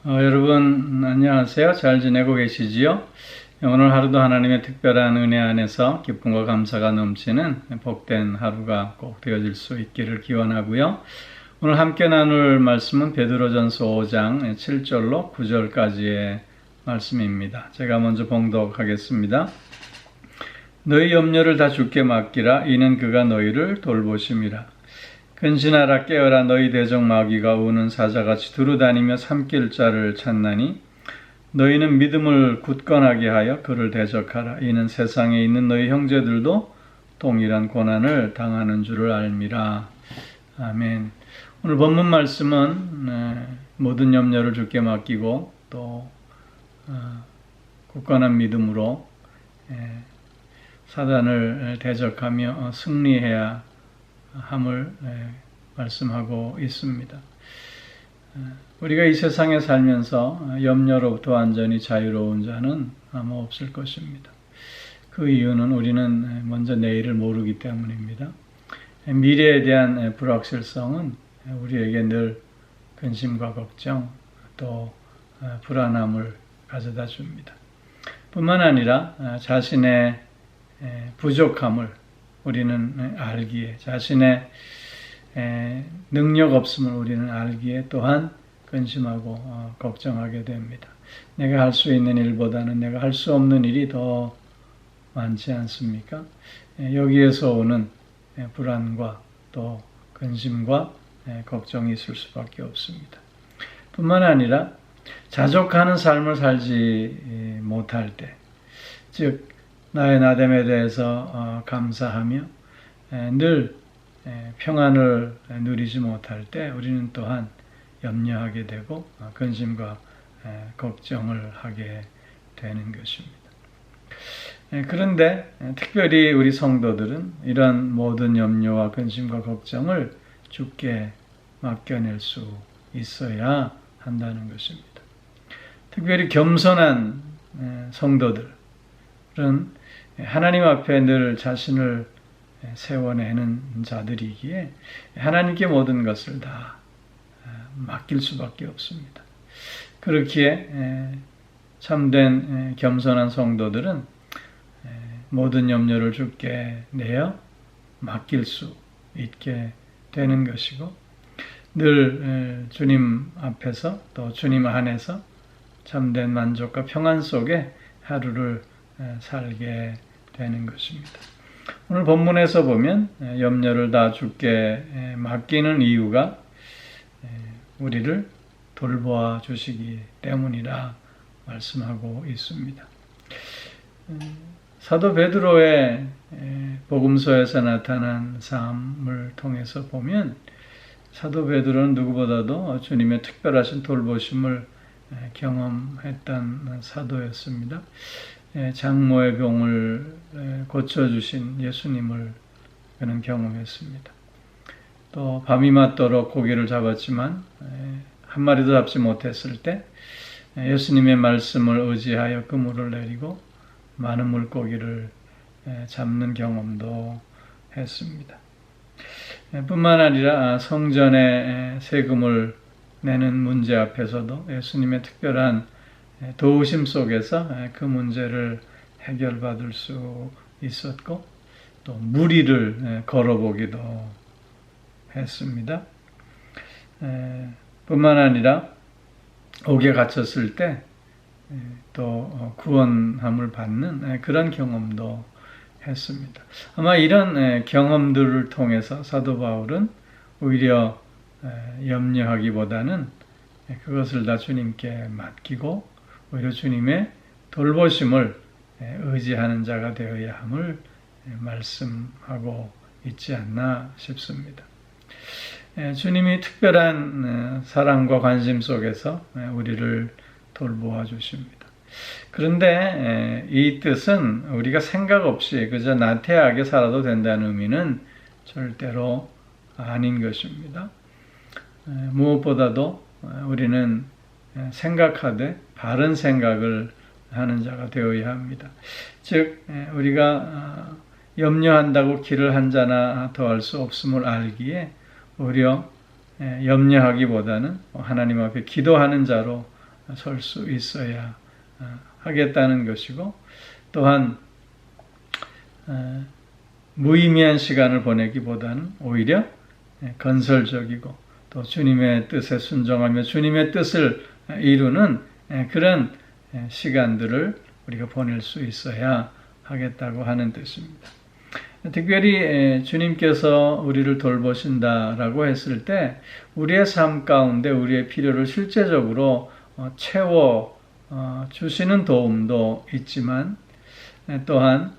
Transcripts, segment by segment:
여러분 안녕하세요. 잘 지내고 계시지요? 오늘 하루도 하나님의 특별한 은혜 안에서 기쁨과 감사가 넘치는 복된 하루가 꼭 되어질 수 있기를 기원하고요. 오늘 함께 나눌 말씀은 베드로전서 5장 7절로 9절까지의 말씀입니다. 제가 먼저 봉독하겠습니다. 너희 염려를 다 주께 맡기라. 이는 그가 너희를 돌보심이라. 근신하라 깨어라. 너희 대적 마귀가 우는 사자같이 두루다니며 삼킬 자를 찾나니 너희는 믿음을 굳건하게 하여 그를 대적하라. 이는 세상에 있는 너희 형제들도 동일한 고난을 당하는 줄을 알미라. 아멘. 오늘 본문 말씀은 모든 염려를 주께 맡기고 또 굳건한 믿음으로 사단을 대적하며 승리해야 함을 말씀하고 있습니다. 우리가 이 세상에 살면서 염려로부터 완전히 자유로운 자는 아마 없을 것입니다. 그 이유는 우리는 먼저 내일을 모르기 때문입니다. 미래에 대한 불확실성은 우리에게 늘 근심과 걱정 또 불안함을 가져다 줍니다. 뿐만 아니라 자신의 부족함을 우리는 알기에, 자신의 능력 없음을 우리는 알기에 또한 근심하고 걱정하게 됩니다. 내가 할 수 있는 일보다는 내가 할 수 없는 일이 더 많지 않습니까? 여기에서 오는 불안과 또 근심과 걱정이 있을 수밖에 없습니다. 뿐만 아니라 자족하는 삶을 살지 못할 때, 즉 나의 나됨에 대해서 감사하며 늘 평안을 누리지 못할 때 우리는 또한 염려하게 되고 근심과 걱정을 하게 되는 것입니다. 그런데 특별히 우리 성도들은 이런 모든 염려와 근심과 걱정을 주께 맡겨낼 수 있어야 한다는 것입니다. 특별히 겸손한 성도들은 하나님 앞에 늘 자신을 세워내는 자들이기에 하나님께 모든 것을 다 맡길 수밖에 없습니다. 그렇기에 참된 겸손한 성도들은 모든 염려를 주께 내어 맡길 수 있게 되는 것이고 늘 주님 앞에서 또 주님 안에서 참된 만족과 평안 속에 하루를 살게 되는 것입니다. 오늘 본문에서 보면 염려를 다 주께 맡기는 이유가 우리를 돌보아 주시기 때문이라 말씀하고 있습니다. 사도 베드로의 복음서에서 나타난 삶을 통해서 보면 사도 베드로는 누구보다도 주님의 특별하신 돌보심을 경험했던 사도였습니다. 장모의 병을 고쳐주신 예수님을 그는 경험했습니다. 또 밤이 맞도록 고기를 잡았지만 한 마리도 잡지 못했을 때 예수님의 말씀을 의지하여 그물을 내리고 많은 물고기를 잡는 경험도 했습니다. 뿐만 아니라 성전의 세금을 내는 문제 앞에서도 예수님의 특별한 도우심 속에서 그 문제를 해결받을 수 있었고 또 무리를 걸어보기도 했습니다. 뿐만 아니라 옥에 갇혔을 때 또 구원함을 받는 그런 경험도 했습니다. 아마 이런 경험들을 통해서 사도 바울은 오히려 염려하기보다는 그것을 다 주님께 맡기고 오히려 주님의 돌보심을 의지하는 자가 되어야 함을 말씀하고 있지 않나 싶습니다. 주님이 특별한 사랑과 관심 속에서 우리를 돌보아 주십니다. 그런데 이 뜻은 우리가 생각 없이 그저 나태하게 살아도 된다는 의미는 절대로 아닌 것입니다. 무엇보다도 우리는 생각하되 바른 생각을 하는 자가 되어야 합니다. 즉 우리가 염려한다고 길을 한 자나 더할 수 없음을 알기에 오히려 염려하기보다는 하나님 앞에 기도하는 자로 설 수 있어야 하겠다는 것이고, 또한 무의미한 시간을 보내기보다는 오히려 건설적이고 또 주님의 뜻에 순종하며 주님의 뜻을 이루는 그런 시간들을 우리가 보낼 수 있어야 하겠다고 하는 뜻입니다. 특별히 주님께서 우리를 돌보신다라고 했을 때 우리의 삶 가운데 우리의 필요를 실제적으로 채워 주시는 도움도 있지만, 또한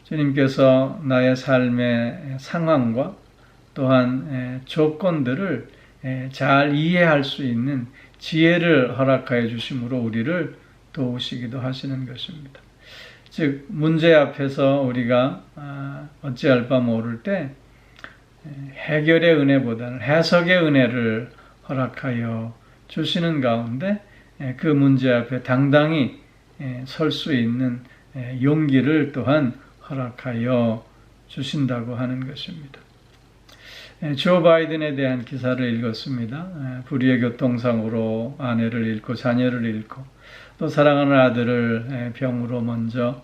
주님께서 나의 삶의 상황과 또한 조건들을 잘 이해할 수 있는 지혜를 허락하여 주심으로 우리를 도우시기도 하시는 것입니다. 즉, 문제 앞에서 우리가 어찌할 바 모를 때 해결의 은혜보다는 해석의 은혜를 허락하여 주시는 가운데 그 문제 앞에 당당히 설 수 있는 용기를 또한 허락하여 주신다고 하는 것입니다. 조 바이든에 대한 기사를 읽었습니다. 불의의 교통사고로 아내를 잃고 자녀를 잃고 또 사랑하는 아들을 병으로 먼저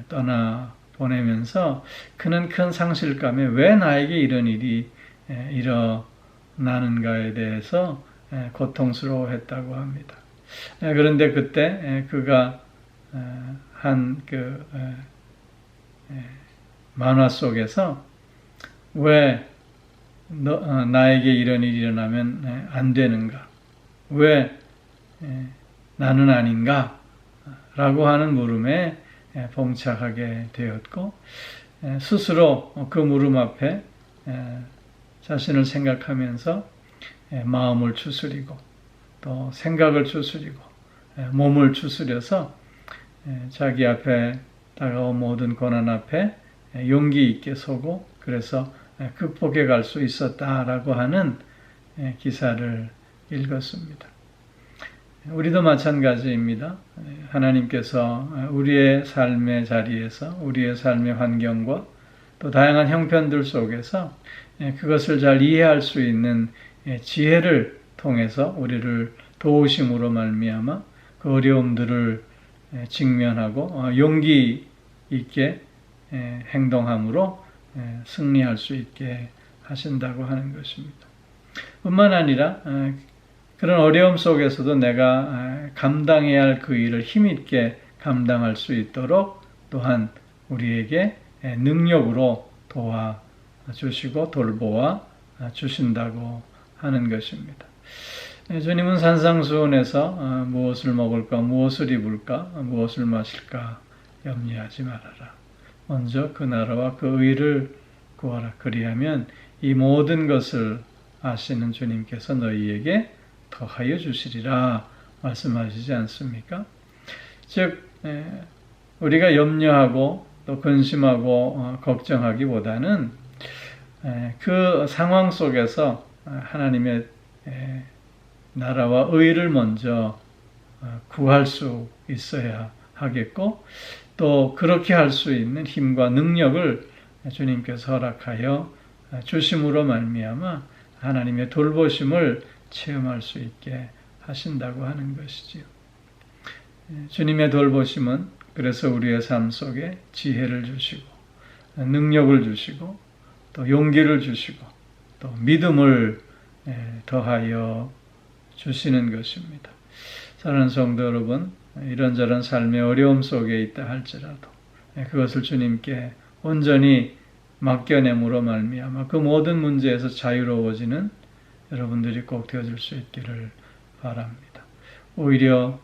떠나 보내면서 그는 큰 상실감에 왜 나에게 이런 일이 일어나는가에 대해서 고통스러워했다고 합니다. 그런데 그때 그가 한 만화 속에서 왜 나에게 이런 일이 일어나면 안 되는가? 왜 나는 아닌가? 라고 하는 물음에 봉착하게 되었고, 스스로 그 물음 앞에 자신을 생각하면서 마음을 추스리고 또 생각을 추스리고 몸을 추스려서 자기 앞에 다가온 모든 고난 앞에 용기 있게 서고 그래서 극복해 갈 수 있었다라고 하는 기사를 읽었습니다. 우리도 마찬가지입니다. 하나님께서 우리의 삶의 자리에서 우리의 삶의 환경과 또 다양한 형편들 속에서 그것을 잘 이해할 수 있는 지혜를 통해서 우리를 도우심으로 말미암아 그 어려움들을 직면하고 용기 있게 행동함으로 승리할 수 있게 하신다고 하는 것입니다. 뿐만 아니라 그런 어려움 속에서도 내가 감당해야 할 그 일을 힘있게 감당할 수 있도록 또한 우리에게 능력으로 도와주시고 돌보아 주신다고 하는 것입니다. 주님은 산상수훈에서 무엇을 먹을까, 무엇을 입을까, 무엇을 마실까 염려하지 말아라. 먼저 그 나라와 그 의를 구하라. 그리하면 이 모든 것을 아시는 주님께서 너희에게 더하여 주시리라 말씀하시지 않습니까? 즉 우리가 염려하고 또 근심하고 걱정하기보다는 그 상황 속에서 하나님의 나라와 의를 먼저 구할 수 있어야 하겠고 또 그렇게 할 수 있는 힘과 능력을 주님께서 허락하여 주심으로 말미암아 하나님의 돌보심을 체험할 수 있게 하신다고 하는 것이지요. 주님의 돌보심은 그래서 우리의 삶 속에 지혜를 주시고 능력을 주시고 또 용기를 주시고 또 믿음을 더하여 주시는 것입니다. 사랑하는 성도 여러분, 이런저런 삶의 어려움 속에 있다 할지라도 그것을 주님께 온전히 맡겨냄으로 말미암아 그 모든 문제에서 자유로워지는 여러분들이 꼭 되어줄 수 있기를 바랍니다. 오히려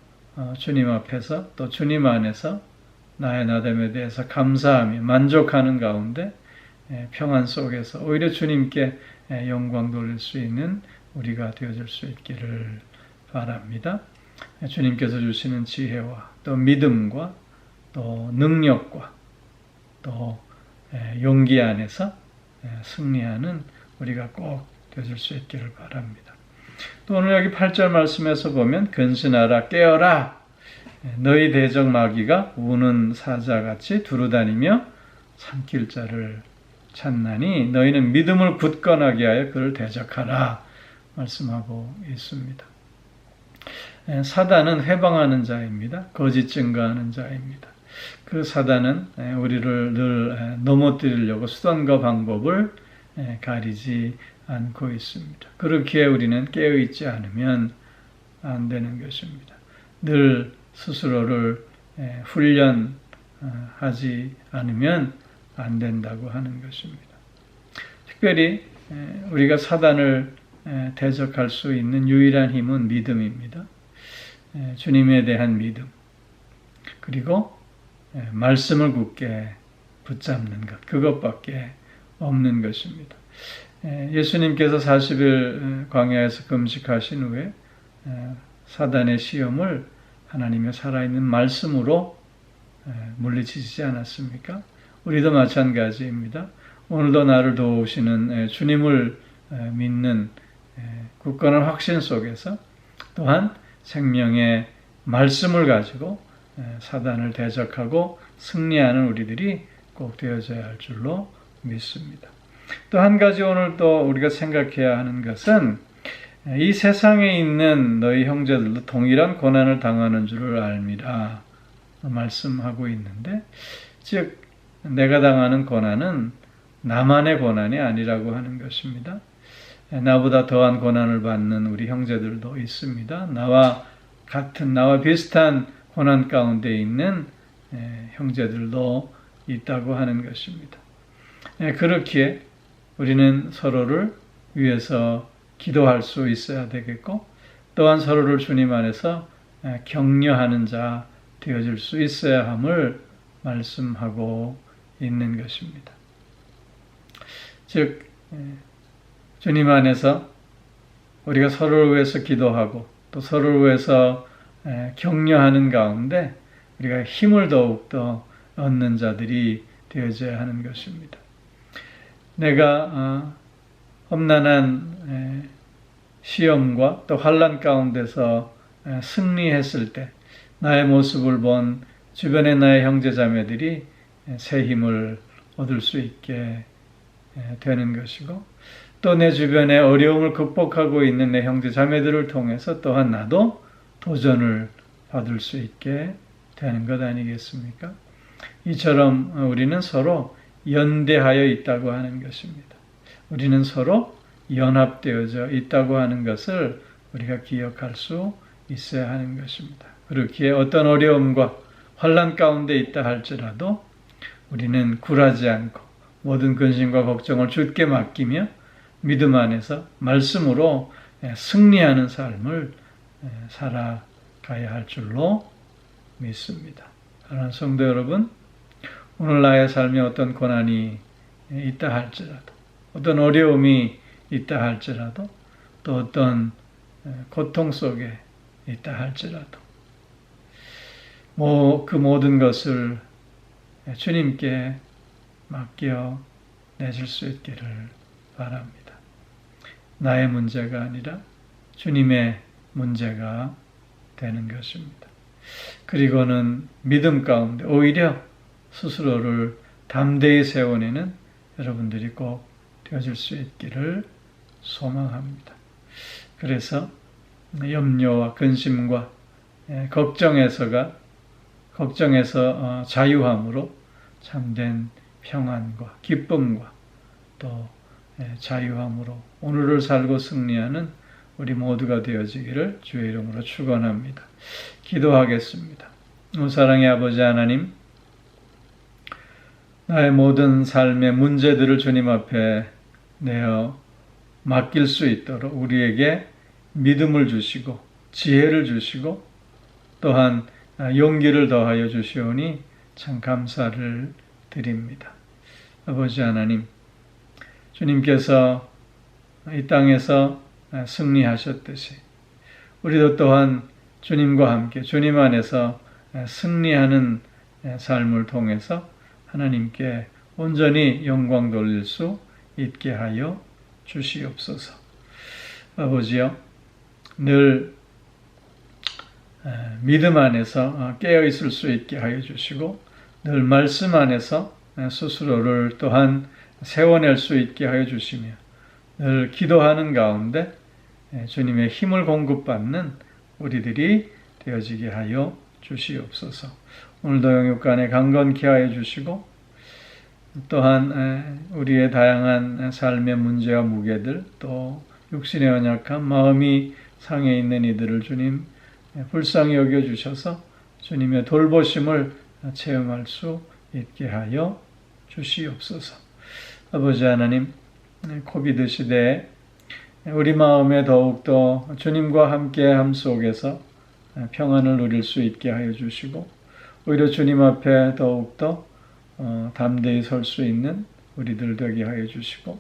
주님 앞에서 또 주님 안에서 나의 나됨에 대해서 감사하며 만족하는 가운데 평안 속에서 오히려 주님께 영광 돌릴 수 있는 우리가 되어줄 수 있기를 바랍니다. 주님께서 주시는 지혜와 또 믿음과 또 능력과 또 용기 안에서 승리하는 우리가 꼭 되어줄 수 있기를 바랍니다. 또 오늘 여기 8절 말씀에서 보면 근신하라 깨어라 너희 대적 마귀가 우는 사자같이 두루다니며 삼킬 자를 찾나니 너희는 믿음을 굳건하게 하여 그를 대적하라 말씀하고 있습니다. 사단은 회방하는 자입니다. 거짓 증거하는 자입니다. 그 사단은 우리를 늘 넘어뜨리려고 수단과 방법을 가리지 않고 있습니다. 그렇기에 우리는 깨어있지 않으면 안 되는 것입니다. 늘 스스로를 훈련하지 않으면 안 된다고 하는 것입니다. 특별히 우리가 사단을 대적할 수 있는 유일한 힘은 믿음입니다. 주님에 대한 믿음, 그리고 말씀을 굳게 붙잡는 것, 그것밖에 없는 것입니다. 예수님께서 40일 광야에서 금식하신 후에 사단의 시험을 하나님의 살아있는 말씀으로 물리치지 않았습니까? 우리도 마찬가지입니다. 오늘도 나를 도우시는 주님을 믿는 굳건한 확신 속에서 또한 생명의 말씀을 가지고 사단을 대적하고 승리하는 우리들이 꼭 되어져야 할 줄로 믿습니다. 또 한 가지 오늘 또 우리가 생각해야 하는 것은 이 세상에 있는 너희 형제들도 동일한 고난을 당하는 줄을 알미라 말씀하고 있는데, 즉 내가 당하는 고난은 나만의 고난이 아니라고 하는 것입니다. 나보다 더한 고난을 받는 우리 형제들도 있습니다. 나와 같은, 나와 비슷한 고난 가운데 있는 형제들도 있다고 하는 것입니다. 그렇기에 우리는 서로를 위해서 기도할 수 있어야 되겠고, 또한 서로를 주님 안에서 격려하는 자 되어질 수 있어야 함을 말씀하고 있는 것입니다. 즉 주님 안에서 우리가 서로를 위해서 기도하고 또 서로를 위해서 격려하는 가운데 우리가 힘을 더욱더 얻는 자들이 되어져야 하는 것입니다. 내가 험난한 시험과 또 환난 가운데서 승리했을 때 나의 모습을 본 주변의 나의 형제자매들이 새 힘을 얻을 수 있게 되는 것이고, 또 내 주변에 어려움을 극복하고 있는 내 형제자매들을 통해서 또한 나도 도전을 받을 수 있게 되는 것 아니겠습니까? 이처럼 우리는 서로 연대하여 있다고 하는 것입니다. 우리는 서로 연합되어져 있다고 하는 것을 우리가 기억할 수 있어야 하는 것입니다. 그렇기에 어떤 어려움과 환난 가운데 있다 할지라도 우리는 굴하지 않고 모든 근심과 걱정을 주께 맡기며 믿음 안에서 말씀으로 승리하는 삶을 살아가야 할 줄로 믿습니다. 사랑하는 성도 여러분, 오늘 나의 삶에 어떤 고난이 있다 할지라도, 어떤 어려움이 있다 할지라도, 또 어떤 고통 속에 있다 할지라도 그 모든 것을 주님께 맡겨 내줄 수 있기를 바랍니다. 나의 문제가 아니라 주님의 문제가 되는 것입니다. 그리고는 믿음 가운데 오히려 스스로를 담대히 세워내는 여러분들이 꼭 되어줄 수 있기를 소망합니다. 그래서 염려와 근심과 걱정에서 자유함으로 참된 평안과 기쁨과 또 자유함으로 오늘을 살고 승리하는 우리 모두가 되어지기를 주의 이름으로 축원합니다. 기도하겠습니다. 사랑의 아버지 하나님, 나의 모든 삶의 문제들을 주님 앞에 내어 맡길 수 있도록 우리에게 믿음을 주시고 지혜를 주시고 또한 용기를 더하여 주시오니 참 감사를 드립니다. 아버지 하나님, 주님께서 이 땅에서 승리하셨듯이 우리도 또한 주님과 함께 주님 안에서 승리하는 삶을 통해서 하나님께 온전히 영광 돌릴 수 있게 하여 주시옵소서. 아버지여, 늘 믿음 안에서 깨어 있을 수 있게 하여 주시고 늘 말씀 안에서 스스로를 또한 세워낼 수 있게 하여 주시며 늘 기도하는 가운데 주님의 힘을 공급받는 우리들이 되어지게 하여 주시옵소서. 오늘도 영육간에 강건케 하여 주시고 또한 우리의 다양한 삶의 문제와 무게들 또 육신의 연약한 마음이 상해 있는 이들을 주님 불쌍히 여겨주셔서 주님의 돌보심을 체험할 수 있게 하여 주시옵소서. 아버지 하나님, 코비드 시대에 우리 마음에 더욱더 주님과 함께함 속에서 평안을 누릴 수 있게 하여 주시고 오히려 주님 앞에 더욱더 담대히 설 수 있는 우리들 되게 하여 주시고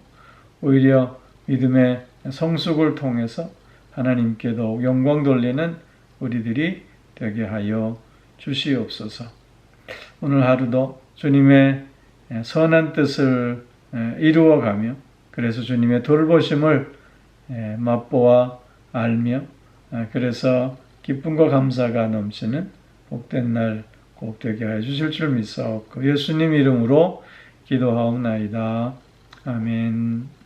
오히려 믿음의 성숙을 통해서 하나님께 더욱 영광 돌리는 우리들이 되게 하여 주시옵소서. 오늘 하루도 주님의 선한 뜻을 이루어가며 그래서 주님의 돌보심을 맛보아 알며 그래서 기쁨과 감사가 넘치는 복된 날 꼭 되게 하여 주실 줄 믿사옵고 예수님 이름으로 기도하옵나이다. 아멘.